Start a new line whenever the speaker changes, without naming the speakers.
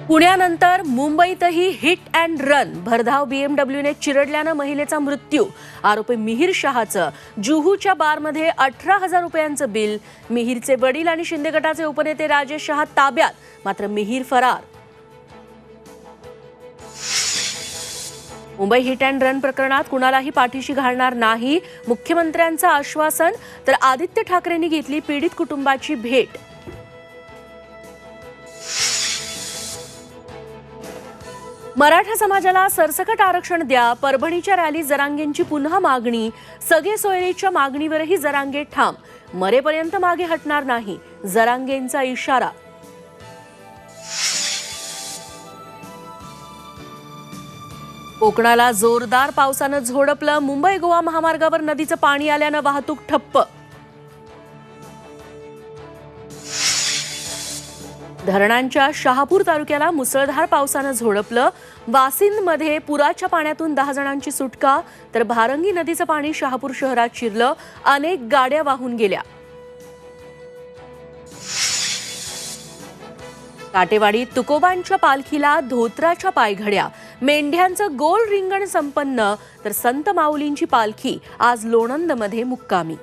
पुण्यानंतर मुंबईतही hit and run भरधाव बीएमडब्ल्यूने चिरडल्यानं महिलेचा मृत्यू। आरोपी मिहिर शहाचं जुहूच्या बारमध्ये 18,000 रुपयांचं बिल। मिहिरचे वडील आणि शिंदे गटाचे उपनेते राजेश शहा ताब्यात, मात्र मिहिर फरार। मुंबई हिट अँड रन प्रकरणात कुणालाही पाठीशी घालणार नाही, मुख्यमंत्र्यांचं आश्वासन। तर आदित्य ठाकरेंनी घेतली पीडित कुटुंबाची भेट। मराठा समाजाला सरसकट आरक्षण द्या। परभणीच्या रॅलीत जरांगेंची पुन्हा मागणी। सगळे सोयरीच्या मागणीवरही जरांगे ठाम, मरेपर्यंत मागे हटणार नाही, जरांगेंचा इशारा। कोकणाला जोरदार पावसानं झोडपलं। मुंबई गोवा महामार्गावर नदीचं पाणी आल्यानं वाहतूक ठप्प। धरणांच्या शहापूर तालुक्याला मुसळधार पावसानं झोडपलं। वासिंदमध्ये पुराच्या पाण्यातून 10 जणांची सुटका, तर भारंगी नदीचं पाणी शहापूर शहरात शिरलं। अनेक गाड्या वाहून गेल्या। काटेवाडीत तुकोबांच्या पालखीला धोत्राच्या पायघड्या। मेंढ्यांचं गोल रिंगण संपन्न, तर संत माऊलींची पालखी आज लोणंदमध्ये मुक्कामी।